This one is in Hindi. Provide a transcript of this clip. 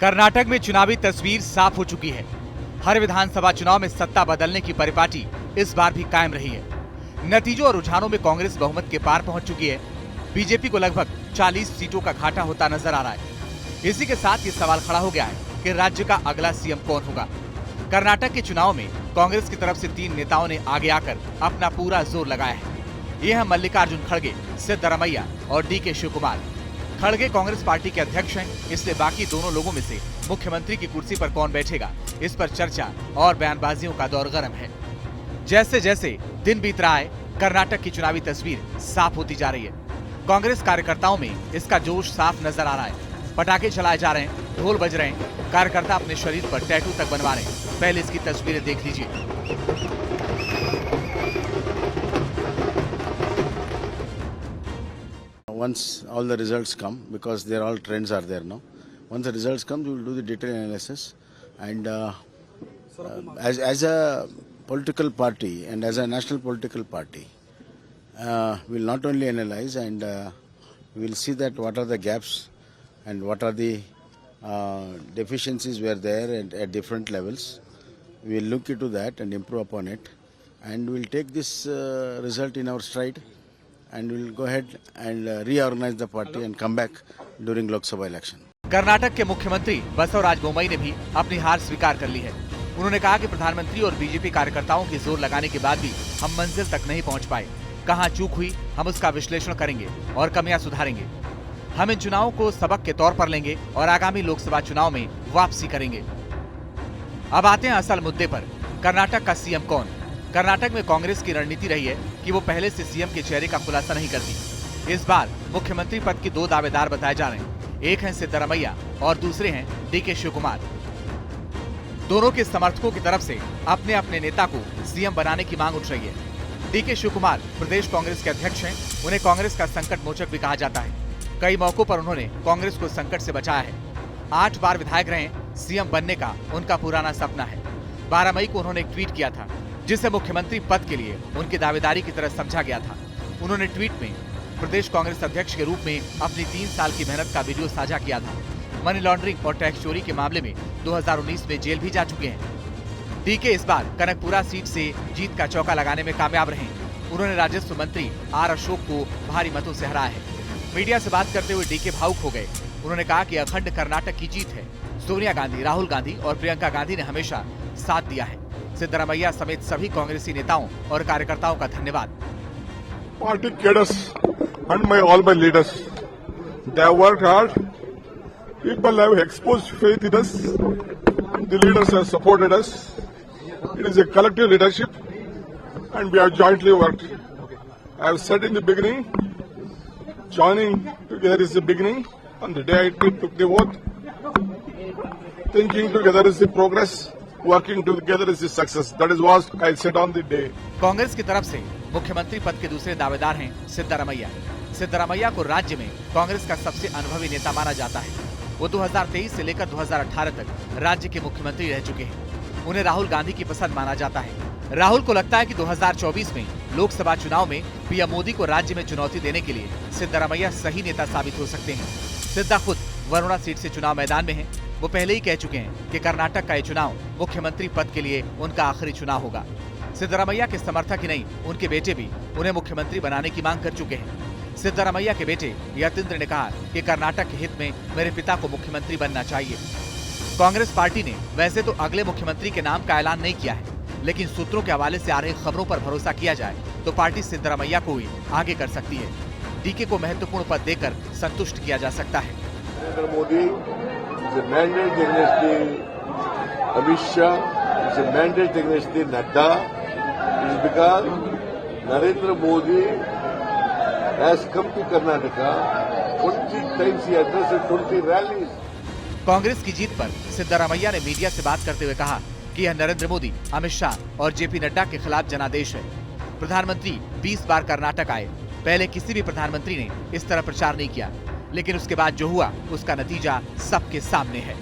कर्नाटक में चुनावी तस्वीर साफ हो चुकी है। हर विधानसभा चुनाव में सत्ता बदलने की परिपाटी इस बार भी कायम रही है। नतीजों और रुझानों में कांग्रेस बहुमत के पार पहुंच चुकी है। बीजेपी को लगभग 40 सीटों का घाटा होता नजर आ रहा है। इसी के साथ ये सवाल खड़ा हो गया है कि राज्य का अगला सीएम कौन होगा। कर्नाटक के चुनाव में कांग्रेस की तरफ से 3 नेताओं ने आगे आकर अपना पूरा जोर लगाया है। ये है मल्लिकार्जुन खड़गे, सिद्धरामैया और डीके शिवकुमार। खड़गे कांग्रेस पार्टी के अध्यक्ष हैं, इसलिए बाकी दोनों लोगों में से मुख्यमंत्री की कुर्सी पर कौन बैठेगा, इस पर चर्चा और बयानबाजियों का दौर गर्म है। जैसे जैसे दिन बीत रहा है, कर्नाटक की चुनावी तस्वीर साफ होती जा रही है। कांग्रेस कार्यकर्ताओं में इसका जोश साफ नजर आ रहा है। पटाखे चलाए जा रहे हैं, ढोल बज रहे हैं, कार्यकर्ता अपने शरीर पर टैटू तक बनवा रहे हैं। पहले इसकी तस्वीरें देख लीजिए। Once all the results come, because they're all trends are there now. Once the results come, we will do the detailed analysis. And as a political party and as a national political party, we will not only analyze and we will see that what are the gaps and what are the deficiencies were there at different levels. We will look into that and improve upon it, and we will take this result in our stride. And we'll go ahead and reorganize the party and come back during Lok Sabha election. Karnataka के मुख्यमंत्री बसवराज बोम्मई ने भी अपनी हार स्वीकार कर ली है। उन्होंने कहा कि प्रधानमंत्री और बीजेपी कार्यकर्ताओं के जोर लगाने के बाद भी हम मंजिल तक नहीं पहुंच पाए। कहां चूक हुई, हम उसका विश्लेषण करेंगे और कमियां सुधारेंगे। हम इन चुनावों को सबक के तौर पर लेंगे और आगामी लोकसभा चुनाव में वापसी करेंगे। अब आते हैं असल मुद्दे पर, कर्नाटक का सीएम कौन। कर्नाटक में कांग्रेस की रणनीति रही है कि वो पहले से सीएम के चेहरे का खुलासा नहीं करती। इस बार मुख्यमंत्री पद के 2 दावेदार बताए जा रहे हैं। एक हैं सिद्धरामैया और दूसरे हैं डीके शिवकुमार। दोनों के समर्थकों की तरफ से अपने अपने नेता को सीएम बनाने की मांग उठ रही है। डीके शिवकुमार प्रदेश कांग्रेस के अध्यक्ष हैं। उन्हें कांग्रेस का संकट मोचक भी कहा जाता है। कई मौकों पर उन्होंने कांग्रेस को संकट से बचाया है। 8 बार विधायक रहे। सीएम बनने का उनका पुराना सपना है। 12 मई को उन्होंने एक ट्वीट किया था, जिसे मुख्यमंत्री पद के लिए उनकी दावेदारी की तरह समझा गया था। उन्होंने ट्वीट में प्रदेश कांग्रेस अध्यक्ष के रूप में अपनी 3 साल की मेहनत का वीडियो साझा किया था। मनी लॉन्ड्रिंग और टैक्स चोरी के मामले में 2019 में जेल भी जा चुके हैं। डीके इस बार कनकपुरा सीट से जीत का चौका लगाने में कामयाब रहे। उन्होंने राजस्व मंत्री आर अशोक को भारी मतों से हराया है। मीडिया से बात करते हुए डीके भावुक हो गए। उन्होंने कहा कि अखंड कर्नाटक की जीत है। सोनिया गांधी, राहुल गांधी और प्रियंका गांधी ने हमेशा साथ दिया है। सिद्धरामैया समेत सभी कांग्रेसी नेताओं और कार्यकर्ताओं का धन्यवाद। Party cadres and all my leaders, they have worked hard. People have exposed faith in us. The leaders have supported us. It is a collective leadership, and we have jointly worked. I have said in the beginning, joining together is the beginning. On the day I took the oath, thinking together is the progress. Working together is the success. That is what I said on the day. Congress की तरफ से मुख्यमंत्री पद के दूसरे दावेदार हैं सिद्धरामैया। सिद्धरामैया को राज्य में कांग्रेस का सबसे अनुभवी नेता माना जाता है। वो 2023 से लेकर 2018 तक राज्य के मुख्यमंत्री रह चुके हैं। उन्हें राहुल गांधी की पसंद माना जाता है। राहुल को लगता है कि 2024 में लोकसभा चुनाव में पीएम मोदी को राज्य में चुनौती देने के लिए सिद्धरामैया सही नेता साबित हो सकते हैं। सिद्धा खुद वरुणा सीट से चुनाव मैदान में है। वो पहले ही कह चुके हैं कि कर्नाटक का ये चुनाव मुख्यमंत्री पद के लिए उनका आखिरी चुनाव होगा। सिद्धरामैया के समर्थक ही नहीं, उनके बेटे भी उन्हें मुख्यमंत्री बनाने की मांग कर चुके हैं। सिद्धरामैया के बेटे यतींद्र ने कहा कि कर्नाटक के हित में मेरे पिता को मुख्यमंत्री बनना चाहिए। कांग्रेस पार्टी ने वैसे तो अगले मुख्यमंत्री के नाम का ऐलान नहीं किया है, लेकिन सूत्रों के हवाले से आ रही खबरों पर भरोसा किया जाए तो पार्टी सिद्धरामैया को ही आगे कर सकती है। डीके को महत्वपूर्ण पद देकर संतुष्ट किया जा सकता है। Narendra Modi is a mandate against the Amit Shah, is a mandate against the Nadda. It is because Narendra Modi has come to Karnataka. 20 times he addressed 20 rallies. Congress की जीत पर सिद्धरामैया ने मीडिया से बात करते हुए कहा कि यह नरेंद्र मोदी, अमित शाह और जेपी नड्डा के खिलाफ जनादेश है। प्रधानमंत्री 20 बार कर्नाटक आए। पहले किसी भी प्रधानमंत्री ने इस तरह प्रचार नहीं किया, लेकिन उसके बाद जो हुआ उसका नतीजा सबके सामने है।